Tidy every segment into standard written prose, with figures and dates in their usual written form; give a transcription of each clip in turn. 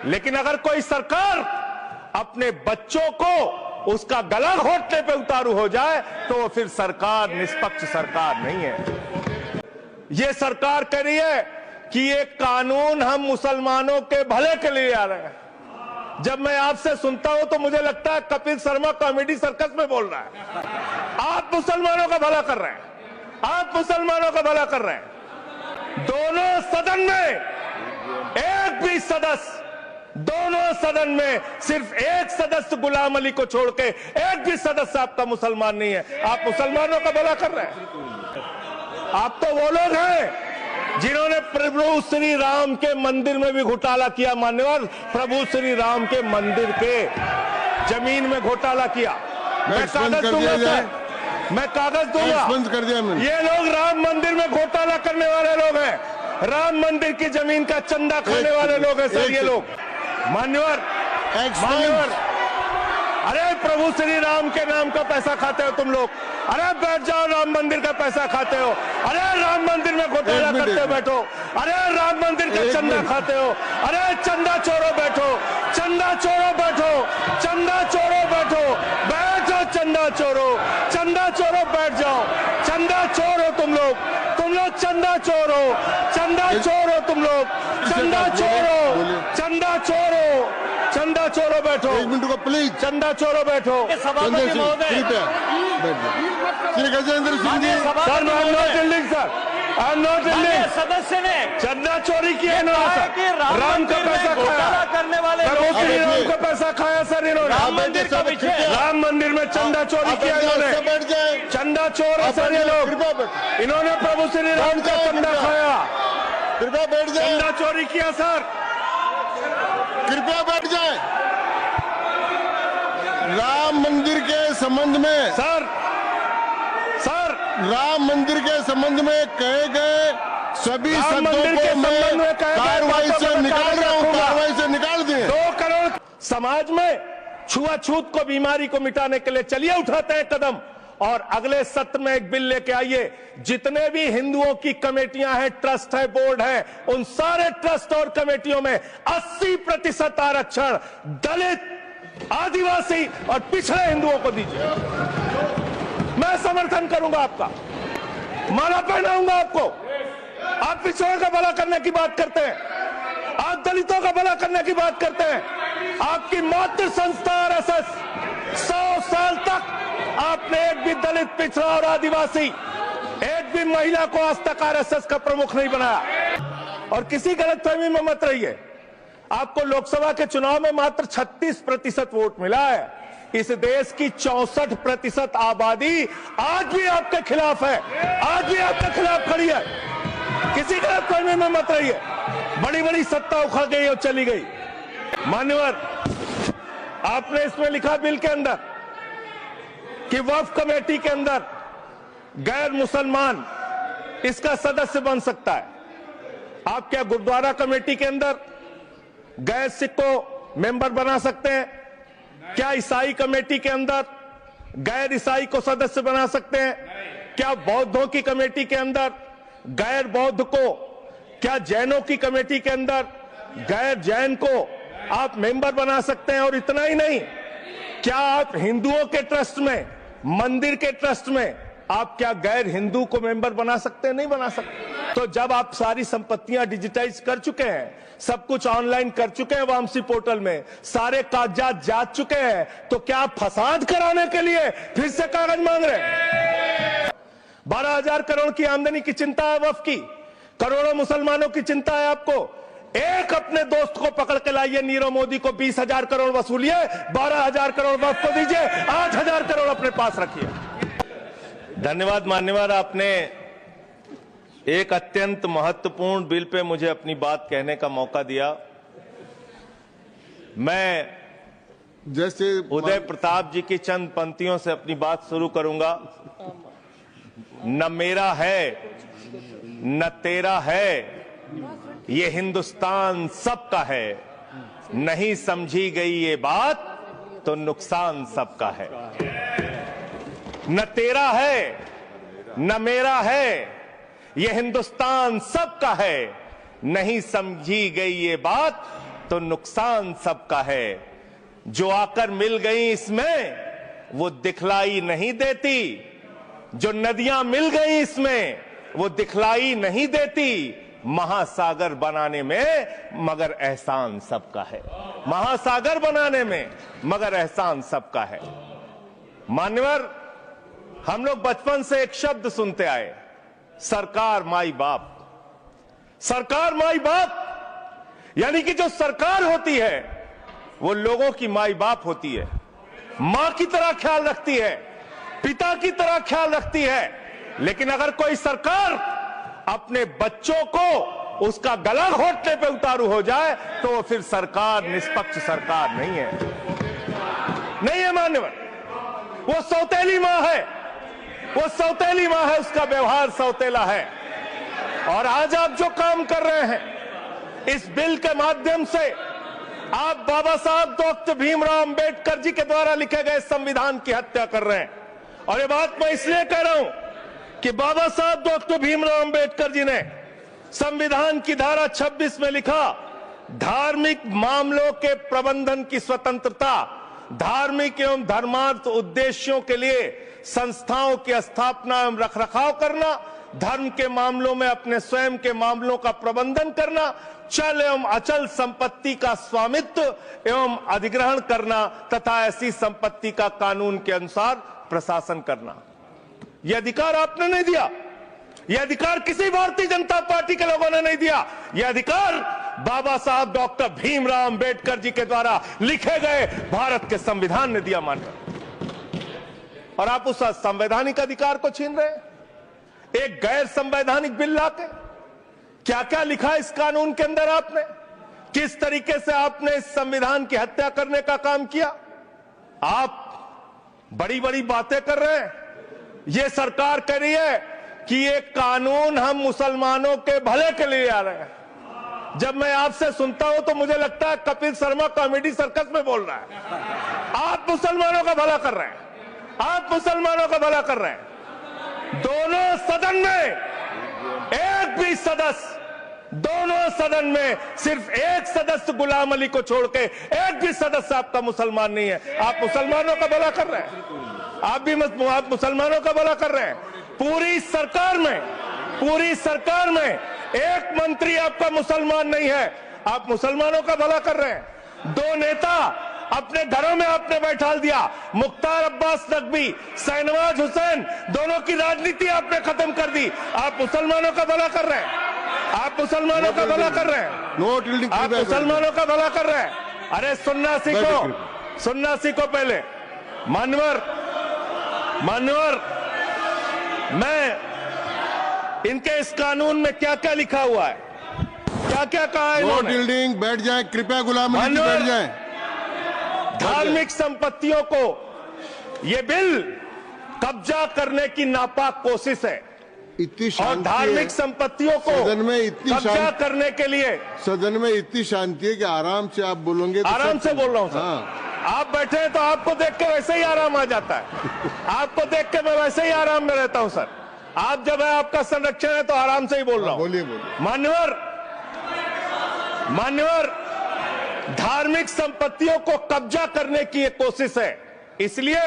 लेकिन अगर कोई सरकार अपने बच्चों को उसका गला घोटने पे उतारू हो जाए तो वो फिर सरकार निष्पक्ष सरकार नहीं है। ये सरकार कह रही है कि ये कानून हम मुसलमानों के भले के लिए आ रहे हैं। जब मैं आपसे सुनता हूं तो मुझे लगता है कपिल शर्मा कॉमेडी सर्कस में बोल रहा है। आप मुसलमानों का भला कर रहे हैं, आप मुसलमानों का भला कर रहे हैं। दोनों सदन में एक भी सदस्य, दोनों सदन में सिर्फ एक सदस्य गुलाम अली को छोड़ के एक भी सदस्य आपका मुसलमान नहीं है। आप मुसलमानों का भला कर रहे हैं। आप तो वो लोग हैं जिन्होंने प्रभु श्री राम के मंदिर में भी घोटाला किया। मान्यवर, प्रभु श्री राम के मंदिर के जमीन में घोटाला किया। मैं कागज दूंगा सर, मैं कागज दूंगा। बंद कर दिया मैंने। ये लोग राम मंदिर में घोटाला करने वाले लोग हैं, राम मंदिर की जमीन का चंदा खाने वाले लोग हैं सर ये लोग। मान्यवर, मान्यवर, अरे प्रभु श्री राम के नाम का पैसा खाते हो तुम लोग। अरे बैठ जाओ, राम मंदिर का पैसा खाते हो। अरे राम मंदिर में घोटाला करते हो, बैठो। अरे राम मंदिर का चंदा खाते हो। अरे चंदा चोरो बैठो, चंदा चोरो बैठो, चंदा चोरो बैठो, बैठो चंदा चोरो, चंदा चोरो बैठ जाओ। चंदा चोरो तुम लोग चंदा चोरो, चंदा चोरो तुम लोग, चंदा चोरो, चंदा चोरो, चंदा चोरो बैठो। एक मिनट को प्लीज, चंदा चोरो बैठो। सभापति महोदय, Shri Gajendra Singh ji. Sir I am not yielding sir, I am not yielding. सदस्य ने चंदा चोरी किया इन्होंने, राम का पैसा खाया, करने वाले प्रभु श्री राम का पैसा खाया सर इन्होंने। राम मंदिर का विषय, राम मंदिर में चंदा चोरी किया इन्होंने। बैठ जाए, चंदा चोर है सर ये लोग। इन्होंने प्रभु श्री राम का चंदा खाया, कृपया बैठ जाए। चंदा चोरी किया सर। कृपया बैठ जाए। राम मंदिर के संबंध में सर, सर राम मंदिर के संबंध में कहे गए सभी शब्दों को मैं कार्रवाई से निकाल रहा हूं, कार्रवाई से निकाल दिए। 2 करोड़ समाज में छुआछूत को, बीमारी को मिटाने के लिए चलिए उठाते हैं कदम। और अगले सत्र में एक बिल लेके आइए, जितने भी हिंदुओं की कमेटियां हैं, ट्रस्ट है, बोर्ड है, उन सारे ट्रस्ट और कमेटियों में 80% आरक्षण दलित, आदिवासी और पिछड़े हिंदुओं को दीजिए। मैं समर्थन करूंगा आपका, माला पहनाऊंगा आपको। आप पिछड़ों का भला करने की बात करते हैं, आप दलितों का भला करने की बात करते हैं। आपकी मातृ संस्था आरएसएस 100 साल तक आपने एक भी दलित, पिछड़ा और आदिवासी, एक भी महिला को आज तक आरएसएस का प्रमुख नहीं बनाया। और किसी गलतफहमी में मत रहिए, आपको लोकसभा के चुनाव में मात्र 36% वोट मिला है। इस देश की 64% आबादी आज भी आपके खिलाफ है, आज भी आपके खिलाफ खड़ी है। किसी गलतफहमी में मत रहिए। बड़ी बड़ी सत्ता उखड़ गई और चली गई। मान्यवर, आपने इसमें लिखा बिल के अंदर कि वक्फ कमेटी के अंदर गैर मुसलमान इसका सदस्य बन सकता है। आप क्या गुरुद्वारा कमेटी के अंदर गैर सिख को मेंबर बना सकते हैं? क्या ईसाई कमेटी के अंदर गैर ईसाई को सदस्य बना सकते हैं? क्या बौद्धों की कमेटी के अंदर गैर बौद्ध को, क्या जैनों की कमेटी के अंदर गैर जैन को आप मेंबर बना सकते हैं? और इतना ही नहीं, क्या आप हिंदुओं के ट्रस्ट में, मंदिर के ट्रस्ट में आप क्या गैर हिंदू को मेंबर बना सकते हैं? नहीं बना सकते। तो जब आप सारी संपत्तियां डिजिटाइज कर चुके हैं, सब कुछ ऑनलाइन कर चुके हैं, वामसी पोर्टल में सारे कागजात जांच चुके हैं, तो क्या आप फसाद कराने के लिए फिर से कागज मांग रहे हैं? 12,000 करोड़ की आमदनी की चिंता है वक्फ की, करोड़ों मुसलमानों की चिंता है आपको। एक अपने दोस्त को पकड़ के लाइए, नीरव मोदी को 20,000 करोड़ वसूलिए, 12,000 करोड़ वक्फ को दीजिए, 8,000 करोड़ अपने पास रखिए। धन्यवाद मान्यवर, आपने एक अत्यंत महत्वपूर्ण बिल पे मुझे अपनी बात कहने का मौका दिया। मैं जैसे उदय प्रताप जी की चंद पंक्तियों से अपनी बात शुरू करूंगा। न मेरा है न तेरा है, ये हिंदुस्तान सबका है, नहीं समझी गई ये बात तो नुकसान सबका है। न तेरा है न मेरा है, ये हिंदुस्तान सबका है, नहीं समझी गई ये बात तो नुकसान सबका है। जो आकर मिल गई इसमें वो दिखलाई नहीं देती, जो नदियां मिल गई इसमें वो दिखलाई नहीं देती। महासागर बनाने में मगर एहसान सबका है, महासागर बनाने में मगर एहसान सबका है। मान्यवर, हम लोग बचपन से एक शब्द सुनते आए, सरकार माई बाप। सरकार माई बाप यानी कि जो सरकार होती है वो लोगों की माई बाप होती है, मां की तरह ख्याल रखती है, पिता की तरह ख्याल रखती है। लेकिन अगर कोई सरकार अपने बच्चों को उसका गला घोटने पे उतारू हो जाए तो वो फिर सरकार निष्पक्ष सरकार नहीं है, नहीं है मान्यवर। वो सौतेली मां है, वो सौतेली मां है, उसका व्यवहार सौतेला है। और आज आप जो काम कर रहे हैं इस बिल के माध्यम से, आप बाबा साहब डॉक्टर भीमराव अंबेडकर जी के द्वारा लिखे गए संविधान की हत्या कर रहे हैं। और ये बात मैं इसलिए कह रहा हूं कि बाबा साहब डॉक्टर भीमराव अंबेडकर जी ने संविधान की धारा 26 में लिखा, धार्मिक मामलों के प्रबंधन की स्वतंत्रता, धार्मिक एवं धर्मार्थ उद्देश्यों के लिए संस्थाओं की स्थापना एवं रखरखाव करना, धर्म के मामलों में अपने स्वयं के मामलों का प्रबंधन करना, चल एवं अचल संपत्ति का स्वामित्व एवं अधिग्रहण करना तथा ऐसी संपत्ति का कानून के अनुसार प्रशासन करना। यह अधिकार आपने नहीं दिया, यह अधिकार किसी भारतीय जनता पार्टी के लोगों ने नहीं दिया। यह अधिकार बाबा साहब डॉक्टर भीमराव अंबेडकर जी के द्वारा लिखे गए भारत के संविधान ने दिया मानकर। और आप उस संवैधानिक अधिकार को छीन रहे हैं एक गैर संवैधानिक बिल लाके। क्या क्या लिखा इस कानून के अंदर आपने, किस तरीके से आपने इस संविधान की हत्या करने का काम किया। आप बड़ी बड़ी बातें कर रहे हैं। ये सरकार कह रही है कि ये कानून हम मुसलमानों के भले के लिए आ रहे हैं। जब मैं आपसे सुनता हूं तो मुझे लगता है कपिल शर्मा कॉमेडी सर्कस में बोल रहा है। आप मुसलमानों का भला कर रहे हैं, आप मुसलमानों का भला कर रहे हैं। दोनों सदन में एक भी सदस्य, दोनों सदन में सिर्फ एक सदस्य गुलाम अली को छोड़ के एक भी सदस्य आपका मुसलमान नहीं है। आप मुसलमानों का भला कर रहे हैं, आप मुसलमानों का भला कर रहे हैं। पूरी सरकार में एक मंत्री आपका मुसलमान नहीं है, आप मुसलमानों का भला कर रहे हैं। दो नेता अपने घरों में आपने बैठा दिया, मुख्तार अब्बास नकवी, शाहनवाज हुसैन, दोनों की राजनीति आपने खत्म कर दी। आप मुसलमानों का भला कर रहे हैं, आप मुसलमानों का भला कर रहे हैं, आप मुसलमानों का भला कर रहे हैं। अरे सुनना सीखो, सुनना सीखो पहले। मान्यवर, मैं इनके इस कानून में क्या क्या लिखा हुआ है, क्या क्या कहा है इन्होंने। बैठ जाए कृपया, गुलाम अली जी बैठ जाए। धार्मिक संपत्तियों को यह बिल कब्जा करने की नापाक कोशिश है। इतनी और धार्मिक संपत्तियों को सदन में इतनी कब्जा करने के लिए सदन में इतनी शांति है कि आराम से आप बोलोगे तो आराम से बोल रहा हूं सर। हाँ। आप बैठे हैं तो आपको देख के वैसे ही आराम आ जाता है। आपको देख के मैं वैसे ही आराम में रहता हूं सर। आप जब है आपका संरक्षण है तो आराम से ही बोल रहा हूं। बोलिए। मान्यवर, धार्मिक संपत्तियों को कब्जा करने की एक कोशिश है। इसलिए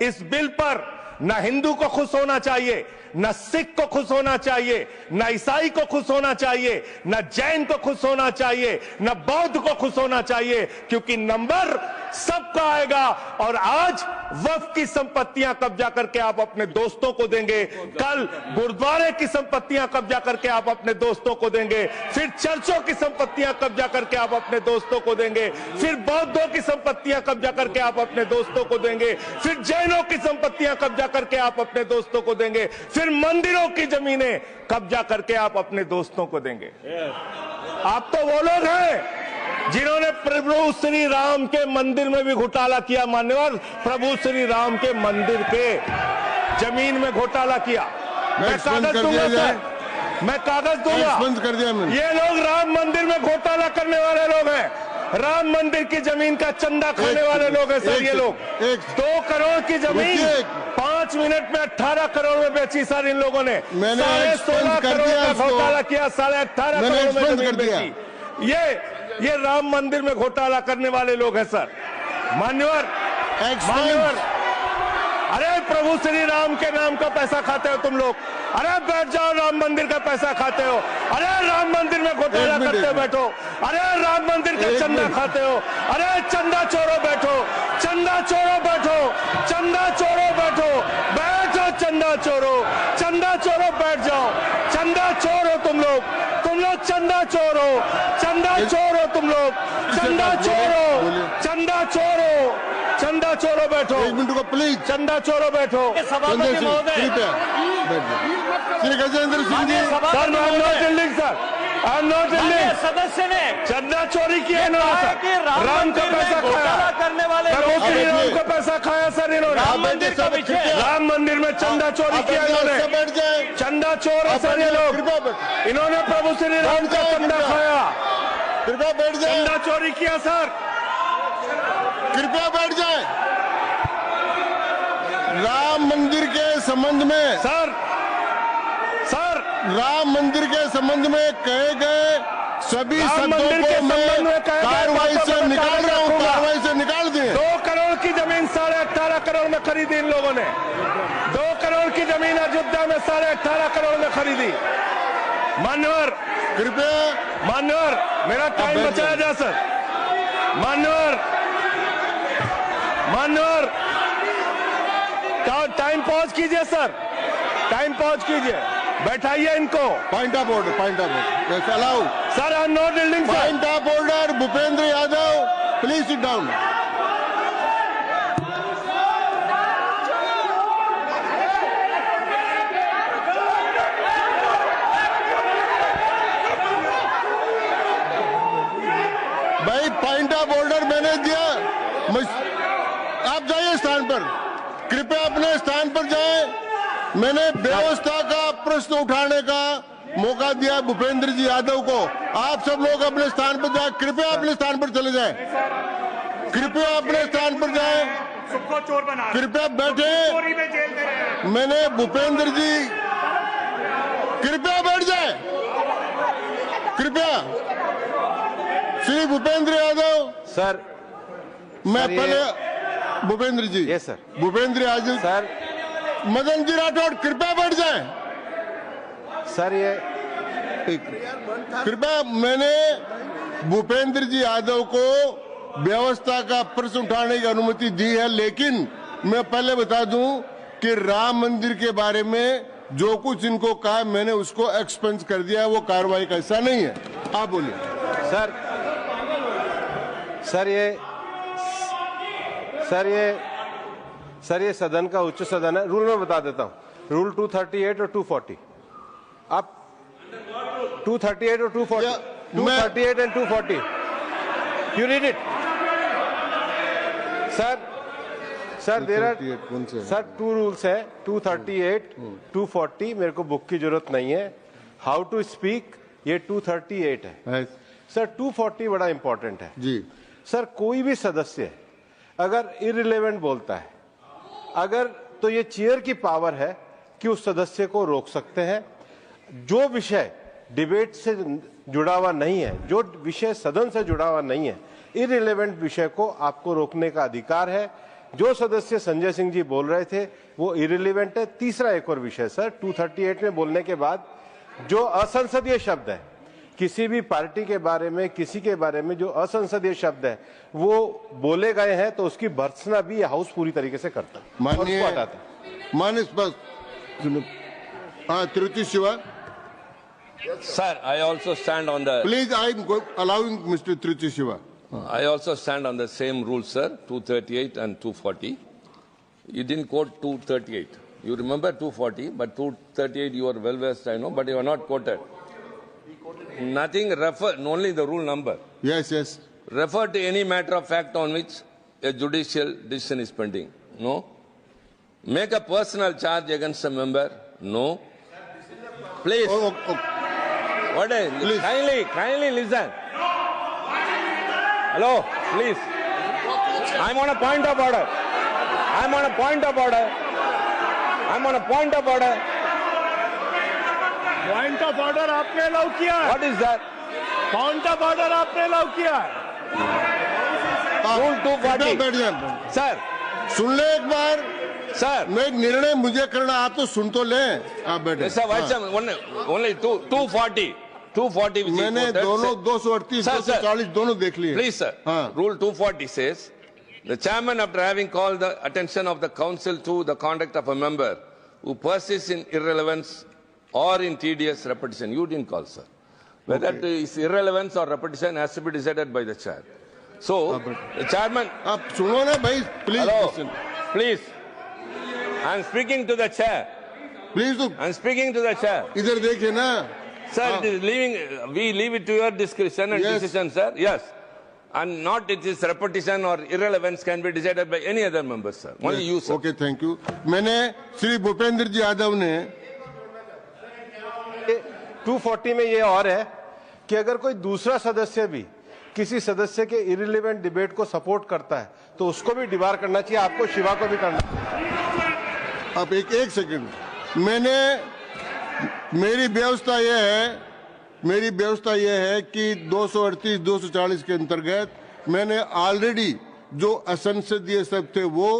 इस बिल पर न हिंदू को खुश होना चाहिए, न सिख को खुश होना चाहिए, न ईसाई को खुश होना चाहिए, न जैन को खुश होना चाहिए, न बौद्ध को खुश होना चाहिए, क्योंकि नंबर सबका आएगा। और आज वक्फ की संपत्तियां कब्जा करके आप अपने दोस्तों को देंगे, कल गुरुद्वारे की संपत्तियां कब्जा करके आप अपने दोस्तों को देंगे, फिर चर्चों की संपत्तियां कब्जा करके आप अपने दोस्तों को देंगे, फिर बौद्धों की संपत्तियां कब्जा करके आप अपने दोस्तों को देंगे, फिर जैनों की संपत्तियां कब्जा करके आप अपने दोस्तों को देंगे, फिर मंदिरों की जमीनें कब्जा करके आप अपने दोस्तों को देंगे। आप तो वो लोग हैं जिन्होंने प्रभु श्री राम के मंदिर में भी घोटाला किया। मान्यवर, प्रभु श्री राम के मंदिर के जमीन में घोटाला किया। मैं कागज दूंगा सर, मैं कागज दूंगा। कर दिया मैंने। ये लोग राम मंदिर में घोटाला करने वाले लोग हैं, राम मंदिर की जमीन का चंदा खाने वाले लोग हैं सर। ये लोग 2 करोड़ की जमीन 5 मिनट में 18 करोड़ में बेची सर इन लोगों ने। 16.5 करोड़ का घोटाला किया, 18.5 करोड़ में जमीन बेची। ये ये राम मंदिर में घोटाला करने वाले लोग हैं सर। मान्यवर, अरे प्रभु श्री राम के नाम का पैसा खाते हो तुम लोग। अरे बैठ जाओ, राम मंदिर का पैसा खाते हो। अरे राम मंदिर में घोटाला करते हो, बैठो। अरे राम मंदिर का चंदा खाते हो। अरे चंदा चोरो बैठो, चंदा चोरो बैठो, चंदा चोरो बैठो, बैठो चंदा चोरो, चंदा चोरो बैठ जाओ। चंदा चोर हो तुम लोग चंदा चोर हो, चंदा चोर हो तुम लोग, चंदा चोर हो, चंदा चोर हो, चंदा चोरो बैठो। 1 मिनट को प्लीज, चंदा चोरो बैठो। सभापति महोदय, Shri Gajendra Singh ji. Sir I am not yielding sir, I am not yielding. सदस्य ने चंदा चोरी किया इन्होंने, राम का पैसा खाया, करने वाले राम का पैसा खाया सर इन्होंने। राम मंदिर का विषय, राम मंदिर में चंदा चोरी किया इन्होंने। बैठ जाए, चंदा चोर है सर ये लोग। इन्होंने प्रभु श्री राम का चंदा खाया, कृपया बैठ जाए, चंदा चोरी किया सर। कृपया बैठ जाए। राम मंदिर के संबंध में सर राम मंदिर के संबंध में कहे गए सभी शब्दों को मैं कार्रवाई से निकाल रहा हूं, कार्रवाई से निकाल दिए। 2 करोड़ की जमीन 18.5 करोड़ में खरीदी इन लोगों ने। 2 करोड़ की जमीन अयोध्या में 18.5 करोड़ में खरीदी। मान्यवर, कृपया मान्यवर, मेरा टाइम बचाया जाए सर। मान्यवर, टाइम पॉज कीजिए सर, टाइम पॉज कीजिए, बैठाइए इनको। Point of order, point of order allow sir. I am not yielding sir. Point of order, Bhupendra Yadav please sit down. भाई पॉइंट ऑफ ऑर्डर मैंने दिया, आप जाइए स्थान पर, कृपया अपने स्थान पर जाएं। मैंने व्यवस्था का प्रश्न उठाने का मौका दिया भूपेंद्र जी यादव को। आप सब लोग अपने स्थान पर जाएं, कृपया अपने स्थान पर चले जाएं, कृपया अपने स्थान पर जाएं, कृपया बैठे। मैंने भूपेंद्र जी, कृपया बैठ जाएं, कृपया। श्री भूपेंद्र यादव सर, मैं पहले Bhupendra ji, yes sir, Bhupendra Yadav sir, Madan ji Rathore कृपया बैठ जाएं सर। ये कृपया, मैंने भूपेंद्र जी यादव को व्यवस्था का प्रश्न उठाने की अनुमति दी है, लेकिन मैं पहले बता दूं कि राम मंदिर के बारे में जो कुछ इनको कहा मैंने उसको एक्सपेंस कर दिया है, वो कार्रवाई का हिस्सा नहीं है। आप बोलिए सर। ये सदन का उच्च सदन है। रूल में बता देता हूं, रूल 238 और 240। आप 238 और 240, 238 and 240, you read it sir. There are sir 2 rules है, 238, 240। मेरे को बुक की जरूरत नहीं है। हाउ टू स्पीक, ये 238 है सर। 240 बड़ा इंपॉर्टेंट है जी सर। कोई भी सदस्य अगर इररिलेवेंट बोलता है, अगर तो ये चेयर की पावर है कि उस सदस्य को रोक सकते हैं। जो विषय डिबेट से जुड़ा हुआ नहीं है, जो विषय सदन से जुड़ा हुआ नहीं है, इररिलेवेंट विषय को आपको रोकने का अधिकार है। जो सदस्य संजय सिंह जी बोल रहे थे वो इररिलेवेंट है। तीसरा एक और विषय सर, 238 में बोलने के बाद जो असंसदीय शब्द है, किसी भी पार्टी के बारे में, किसी के बारे में जो असंसदीय शब्द है वो बोले गए हैं, तो उसकी भर्त्सना भी हाउस पूरी तरीके से करता है, माननीय हटाता है। माननीय Tiruchi Shiva, Sir, I also stand on the. Please I am allowing mister Tiruchi Shiva. I also stand on the same rule, sir. 238 and 240. You didn't quote 238. You remember 240, but 238 you are well versed, I know, but you are not quoted. Nothing refer, only the rule number. Yes, yes. Refer to any matter of fact on which a judicial decision is pending. No. Make a personal charge against a member. No. Please. Oh. What is? Please. Kindly listen. Hello, please. I'm on a point of order. I'm on a point of order. I'm on a point of order. Point of order आपने allow किया। What is that? Point of order आपने allow किया है। Rule 240 बैठ जाए sir, सुन ले एक बार sir, मैं निर्णय मुझे करना, आप तो सुन तो लें। आप बैठे Mr. Vice Chairman, only 240 which is मैंने quoted, दोनों say- 238 Sir, sir. 240 दोनों देख लिए। Please, sir. हाँ। Rule 240 says, the chairman, after having called the attention of the council to the conduct of a member who persists in irrelevance or in tedious repetition, you didn't call, sir. Whether it is irrelevance or repetition has to be decided by the chair. So, the chairman, आप सुनो ना भाई, please hello, please. I am speaking to the chair. Please तो I am speaking to the chair. इधर देखिए ना। Sir, it is we leave it to your discretion and Yes. decision, sir. Yes. And not it is repetition or irrelevance can be decided by any other member, sir. Only you, sir. Okay, thank you. मैंने श्री भूपेंद्र जी यादव ने 240 में ये और है कि अगर कोई दूसरा सदस्य भी किसी सदस्य के इरिलेवेंट डिबेट को सपोर्ट करता है तो उसको भी डिबार करना चाहिए, आपको शिवा को भी करना चाहिए। अब एक सेकंड, मेरी व्यवस्था यह है कि 238 240 के अंतर्गत मैंने ऑलरेडी जो असंसदीय शब्द थे वो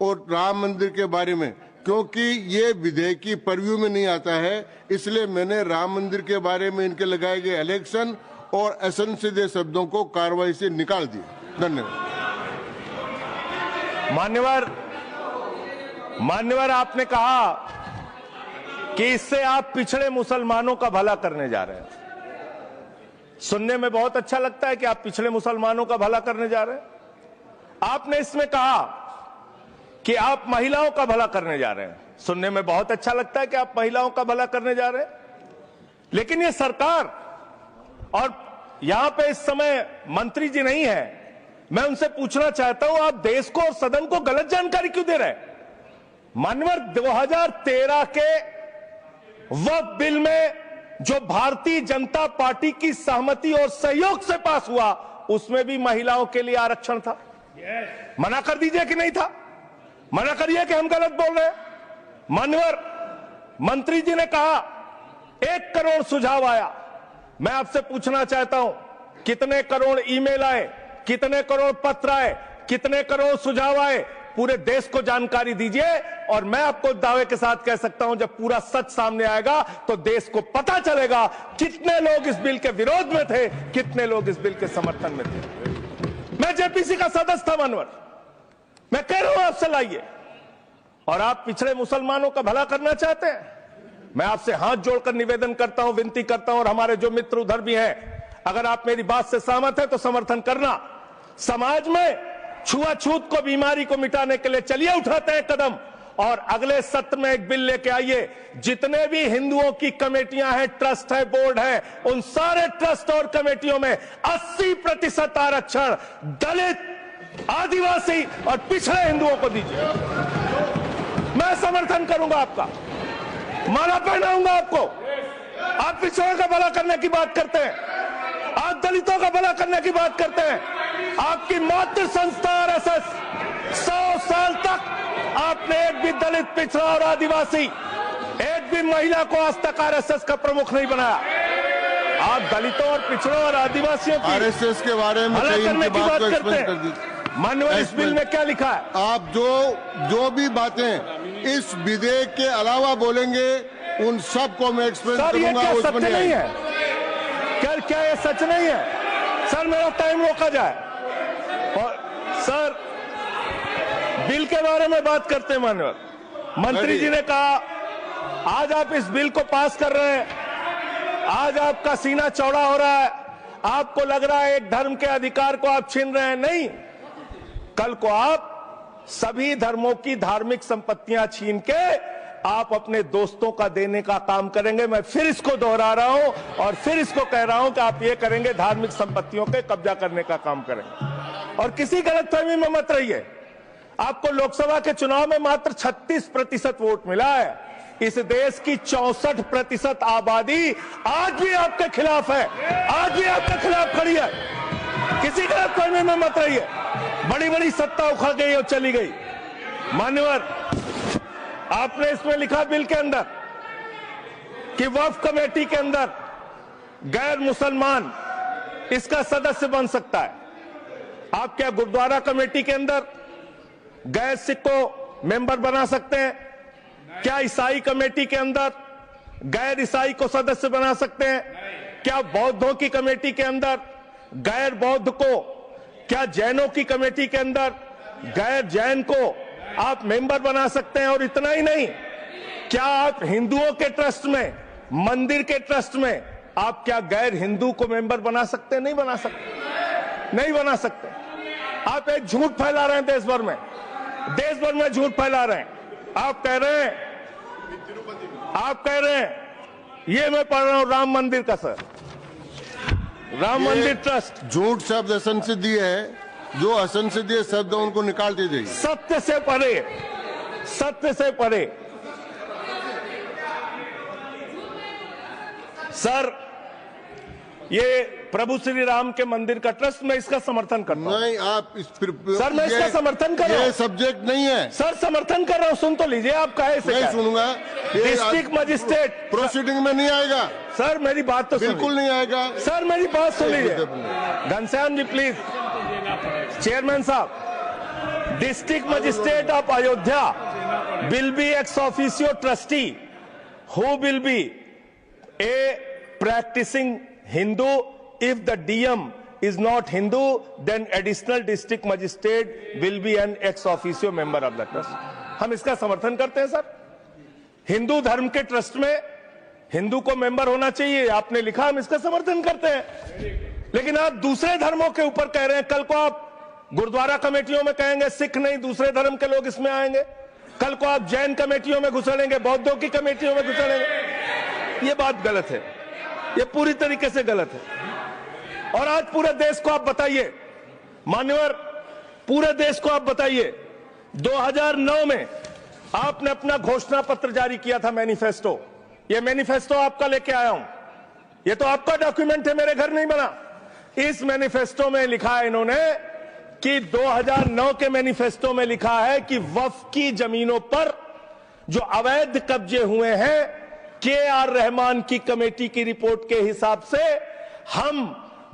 और राम मंदिर के बारे में, क्योंकि ये विधेयक की परव्यू में नहीं आता है, इसलिए मैंने राम मंदिर के बारे में इनके लगाए गए इलेक्शन और असंसदीय शब्दों को कार्रवाई से निकाल दिया। धन्यवाद। मान्यवर, आपने कहा कि इससे आप पिछड़े मुसलमानों का भला करने जा रहे हैं। सुनने में बहुत अच्छा लगता है कि आप पिछड़े मुसलमानों का भला करने जा रहे हैं। आपने इसमें कहा कि आप महिलाओं का भला करने जा रहे हैं। सुनने में बहुत अच्छा लगता है कि आप महिलाओं का भला करने जा रहे हैं, लेकिन ये सरकार, और यहां पे इस समय मंत्री जी नहीं है, मैं उनसे पूछना चाहता हूं, आप देश को और सदन को गलत जानकारी क्यों दे रहे हैं? मानवर, 2013 के वक्फ बिल में जो भारतीय जनता पार्टी की सहमति और सहयोग से पास हुआ, उसमें भी महिलाओं के लिए आरक्षण था। मना कर दीजिए कि नहीं था, मना करिए कि हम गलत बोल रहे हैं। मानवर, मंत्री जी ने कहा 1 करोड़ सुझाव आया। मैं आपसे पूछना चाहता हूं, कितने करोड़ ईमेल आए, कितने करोड़ पत्र आए, कितने करोड़ सुझाव आए? पूरे देश को जानकारी दीजिए, और मैं आपको दावे के साथ कह सकता हूं, जब पूरा सच सामने आएगा तो देश को पता चलेगा कितने लोग इस बिल के विरोध में थे, कितने लोग इस बिल के समर्थन में थे। मैं जेपीसी का सदस्य था मानवर, मैं कह रहा हूं आपसे लाइए। और आप पिछड़े मुसलमानों का भला करना चाहते हैं? मैं आपसे हाथ जोड़कर निवेदन करता हूं, विनती करता हूं, और हमारे जो मित्र उधर भी हैं, अगर आप मेरी बात से सहमत हैं तो समर्थन करना। समाज में छुआछूत को, बीमारी को मिटाने के लिए चलिए उठाते हैं कदम, और अगले सत्र में एक बिल लेके आइए। जितने भी हिंदुओं की कमेटियां हैं, ट्रस्ट है, बोर्ड है, उन सारे ट्रस्ट और कमेटियों में 80% आरक्षण दलित, आदिवासी और पिछड़े हिंदुओं को दीजिए। मैं समर्थन करूंगा आपका, माला पहनाऊंगा आपको। आप पिछड़ों का भला करने की बात करते हैं, आप दलितों का भला करने की बात करते हैं। आपकी मातृ संस्था आरएसएस 100 साल तक आपने एक भी दलित, पिछड़ा और आदिवासी, एक भी महिला को आज तक आरएसएस का प्रमुख नहीं बनाया। आप दलितों और पिछड़ों और आदिवासियों की आरएसएस के बारे में भला करने की बात करते कर हैं। दीजिए। माननीय, इस बिल में क्या लिखा है? आप जो भी बातें इस विधेयक के अलावा बोलेंगे, उन सब को मैं एक्सप्लेन सर, ये करूंगा। क्या उसमें सत्य नहीं है? क्या ये सच नहीं है? सर, मेरा टाइम रोका जाए। और सर, बिल के बारे में बात करते हैं। माननीय मंत्री जी ने कहा, आज आप इस बिल को पास कर रहे हैं, आज आपका सीना चौड़ा हो रहा है, आपको लग रहा है एक धर्म के अधिकार को आप छीन रहे हैं। नहीं, कल को आप सभी धर्मों की धार्मिक संपत्तियां छीन के आप अपने दोस्तों का देने का काम करेंगे। मैं फिर इसको दोहरा रहा हूं और फिर इसको कह रहा हूं कि आप ये करेंगे, धार्मिक संपत्तियों पे कब्जा करने का काम करेंगे। और किसी गलतफहमी में मत रहिए। आपको लोकसभा के चुनाव में मात्र 36% वोट मिला है। इस देश की 64% आबादी आज भी आपके खिलाफ है, आज भी आपके खिलाफ खड़ी है। किसी गलतफहमी में मत रहिए। बड़ी बड़ी सत्ता उखड़ गई और चली गई। मान्यवर, आपने इसमें लिखा बिल के अंदर कि वक्फ कमेटी के अंदर गैर मुसलमान इसका सदस्य बन सकता है। आप क्या गुरुद्वारा कमेटी के अंदर गैर सिख को मेंबर बना सकते हैं? क्या ईसाई कमेटी के अंदर गैर ईसाई को सदस्य बना सकते हैं? क्या बौद्धों की कमेटी के अंदर गैर बौद्ध को, क्या जैनों की कमेटी के अंदर गैर जैन को आप मेंबर बना सकते हैं? और इतना ही नहीं, क्या आप हिंदुओं के ट्रस्ट में, मंदिर के ट्रस्ट में आप क्या गैर हिंदू को मेंबर बना सकते हैं? नहीं बना सकते, नहीं बना सकते। आप एक झूठ फैला रहे हैं देश भर में झूठ फैला रहे हैं। आप कह रहे हैं ये मैं पढ़ रहा हूं राम मंदिर का, सर, राम मंदिर ट्रस्ट। झूठ शब्द असंसदीय है, जो असंसदीय शब्द है उनको निकाल दीजिए। सत्य से परे, सत्य से परे। सर, ये प्रभु श्री राम के मंदिर का ट्रस्ट, मैं इसका समर्थन करता हूं। नहीं, आप सर, मैं इसका समर्थन कर रहा हूं। ये सब्जेक्ट नहीं है सर, समर्थन कर रहा हूं, सुन तो लीजिए। आप कहे नहीं सुनूंगा। डिस्ट्रिक्ट मजिस्ट्रेट प्रोसीडिंग में नहीं आएगा सर, मेरी बात तो बिल्कुल नहीं आएगा सर, मेरी बात सुन लीजिए। घनश्याम जी प्लीज, चेयरमैन साहब, district magistrate of Ayodhya will be ex officio trustee who will be A practicing Hindu. If the DM is not Hindu, then additional district magistrate will be an ex officio member of the trust. हम इसका समर्थन करते हैं sir. Hindu धर्म के trust में हिंदू को member होना चाहिए, आपने लिखा, हम इसका समर्थन करते हैं। लेकिन आप दूसरे धर्मों के ऊपर कह रहे हैं। कल को आप गुरुद्वारा कमेटियों में कहेंगे सिख नहीं, दूसरे धर्म के लोग इसमें आएंगे। कल को आप जैन कमेटियों में घुसड़ेंगे, बौद्धों की कमेटियों में घुसड़ेंगे। ये बात गलत है, ये पूरी तरीके से गलत है। और आज पूरे देश को आप बताइए, मान्यवर, पूरे देश को आप बताइए, 2009 में आपने अपना घोषणा पत्र जारी किया था, मैनिफेस्टो। ये मैनिफेस्टो आपका लेके आया हूं, ये तो आपका डॉक्यूमेंट है, मेरे घर नहीं बना। इस मैनिफेस्टो में लिखा है इन्होंने कि 2009 के मैनिफेस्टो में लिखा है कि वक्फ की जमीनों पर जो अवैध कब्जे हुए हैं, KR रहमान की कमेटी की रिपोर्ट के हिसाब से हम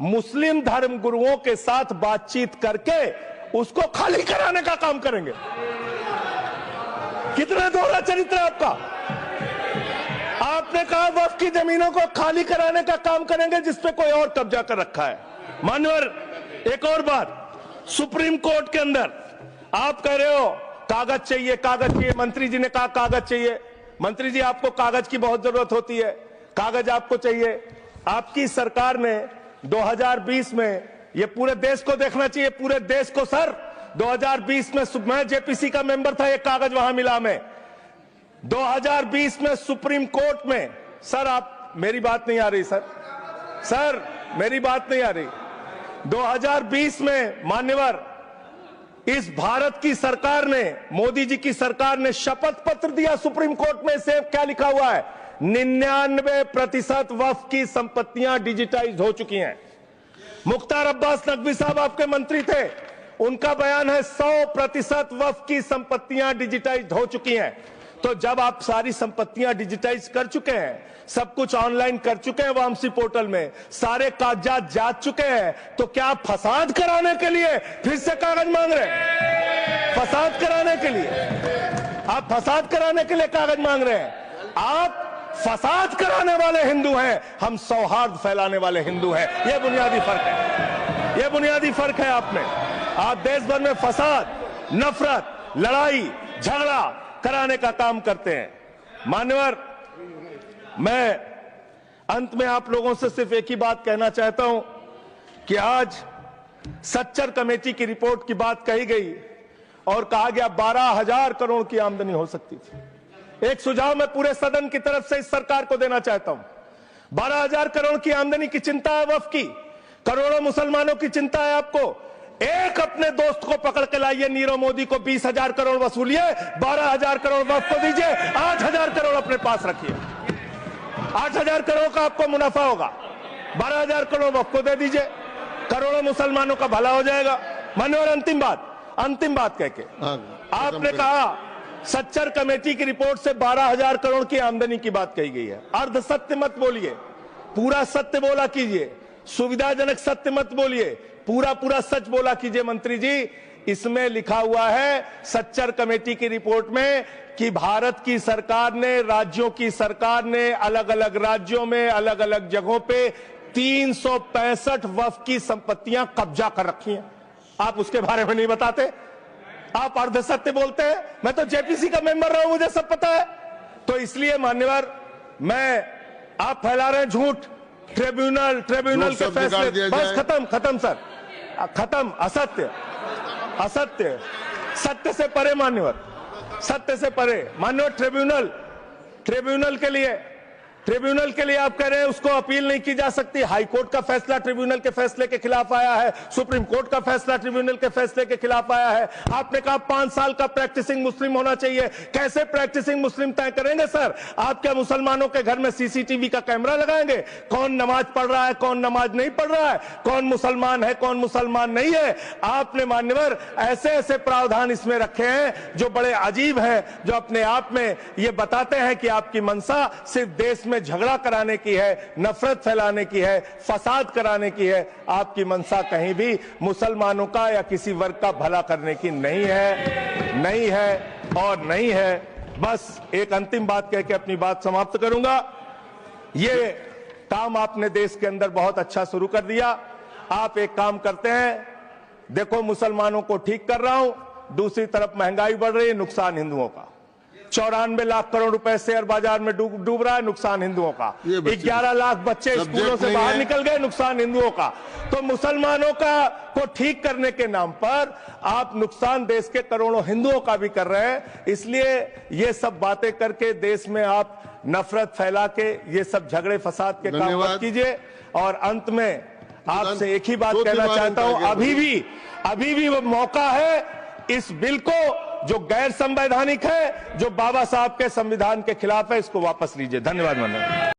मुस्लिम धर्म गुरुओं के साथ बातचीत करके उसको खाली कराने का काम करेंगे। कितना दोहरा चरित्र आपका। आपने कहा वक्फ की जमीनों को खाली कराने का काम करेंगे जिसपे कोई और कब्जा कर रखा है। मान्यवर, एक और बात, सुप्रीम कोर्ट के अंदर आप कह रहे हो कागज चाहिए, कागज चाहिए। मंत्री जी ने कहा कागज चाहिए। मंत्री जी, आपको कागज की बहुत जरूरत होती है, कागज आपको चाहिए। आपकी सरकार ने 2020 में, ये पूरे देश को देखना चाहिए, पूरे देश को सर, 2020 में मैं जेपीसी का मेंबर था, एक कागज वहां मिला में 2020 में सुप्रीम कोर्ट में। सर, आप, मेरी बात नहीं आ रही सर, मेरी बात नहीं आ रही। 2020 में मान्यवर, इस भारत की सरकार ने, मोदी जी की सरकार ने शपथ पत्र दिया सुप्रीम कोर्ट में। से क्या लिखा हुआ है? 99% वक्फ की संपत्तियां डिजिटाइज हो चुकी हैं। मुख्तार अब्बास नकवी साहब आपके मंत्री थे, उनका बयान है 100% वक्फ की संपत्तियां डिजिटाइज हो चुकी हैं। तो जब आप सारी संपत्तियां डिजिटाइज कर चुके हैं, सब कुछ ऑनलाइन कर चुके हैं वामसी पोर्टल में, सारे कागजात जांच चुके हैं, तो क्या आप फसाद कराने के लिए फिर से कागज मांग रहे हैं? फसाद कराने के लिए आप फसाद कराने के लिए कागज मांग रहे हैं। आप फसाद कराने वाले हिंदू हैं, हम सौहार्द फैलाने वाले हिंदू हैं। यह बुनियादी फर्क है, यह बुनियादी फर्क है आप में। आप देश भर में फसाद, नफरत, लड़ाई, झगड़ा कराने का काम करते हैं। मान्यवर, मैं अंत में आप लोगों से सिर्फ एक ही बात कहना चाहता हूं कि आज सच्चर कमेटी की रिपोर्ट की बात कही गई और कहा गया 12,000 करोड़ की आमदनी हो सकती थी। एक सुझाव मैं पूरे सदन की तरफ से इस सरकार को देना चाहता हूं। 12,000 करोड़ की आमदनी की चिंता है वक्फ की, करोड़ों मुसलमानों की चिंता है आपको। एक अपने दोस्त को पकड़ के लाइए, नीरव मोदी को 20,000 करोड़ वसूलिए, 12,000 करोड़ वक्फ को दीजिए, 8,000 करोड़ अपने पास रखिए। 8,000 करोड़ का आपको मुनाफा होगा, 12,000 करोड़ वक्फ को दे दीजिए, करोड़ों मुसलमानों का भला हो जाएगा। मान्यवर, अंतिम बात कह के आपने कहा सच्चर कमेटी की रिपोर्ट से 12,000 करोड़ की आमदनी की बात कही गई है। अर्ध सत्य मत बोलिए, पूरा सत्य बोला कीजिए। सुविधाजनक सत्य मत बोलिए, पूरा पूरा सच बोला कीजिए मंत्री जी। इसमें लिखा हुआ है सच्चर कमेटी की रिपोर्ट में कि भारत की सरकार ने, राज्यों की सरकार ने अलग अलग राज्यों में अलग अलग जगहों पे 365 वक्फ की संपत्तियां कब्जा कर रखी हैं। आप उसके बारे में नहीं बताते, आप अर्ध सत्य बोलते हैं। मैं तो जेपीसी का मेंबर रहा हूं, मुझे सब पता है। तो इसलिए मान्यवर, आप फैला रहे हैं झूठ। ट्रिब्यूनल के फैसले, बस खत्म सर, खत्म। असत्य, सत्य से परे मान्यवर, सत्य से परे मान्यवर। ट्रिब्यूनल के लिए आप कह रहे हैं उसको अपील नहीं की जा सकती। हाई कोर्ट का फैसला ट्रिब्यूनल के फैसले के खिलाफ आया है, सुप्रीम कोर्ट का फैसला ट्रिब्यूनल के फैसले के खिलाफ आया है। आपने कहा 5 साल का प्रैक्टिसिंग मुस्लिम होना चाहिए। कैसे प्रैक्टिसिंग मुस्लिम तय करेंगे सर? आप क्या मुसलमानों के घर में सीसीटीवी का कैमरा लगाएंगे? कौन नमाज पढ़ रहा है, कौन नमाज नहीं पढ़ रहा है, कौन मुसलमान है, कौन मुसलमान नहीं है? आपने मान्यवर ऐसे ऐसे प्रावधान इसमें रखे हैं जो बड़े अजीब हैं, जो अपने आप में ये बताते हैं कि आपकी मंशा सिर्फ देश में झगड़ा कराने की है, नफरत फैलाने की है, फसाद कराने की है। आपकी मंशा कहीं भी मुसलमानों का या किसी वर्ग का भला करने की नहीं है। बस एक अंतिम बात कह के अपनी बात समाप्त करूंगा। ये काम आपने देश के अंदर बहुत अच्छा शुरू कर दिया। आप एक काम करते हैं, देखो मुसलमानों को ठीक कर रहा हूं, दूसरी तरफ महंगाई बढ़ रही है, नुकसान हिंदुओं का। 94 लाख करोड़ रुपए शेयर बाजार में डूब रहा है, नुकसान हिंदुओं का। 11 लाख बच्चे स्कूलों से बाहर निकल गए, नुकसान हिंदुओं का। तो मुसलमानों को ठीक करने के नाम पर आप नुकसान देश के करोड़ों हिंदुओं का भी कर रहे हैं। इसलिए ये सब बातें करके देश में आप नफरत फैला के ये सब झगड़े फसाद के काम मत कीजिए। और अंत में आपसे एक ही बात कहना चाहता हूं, अभी भी वो मौका है इस बिल को, जो गैर संवैधानिक है, जो बाबा साहब के संविधान के खिलाफ है, इसको वापस लीजिए। धन्यवाद माननीय।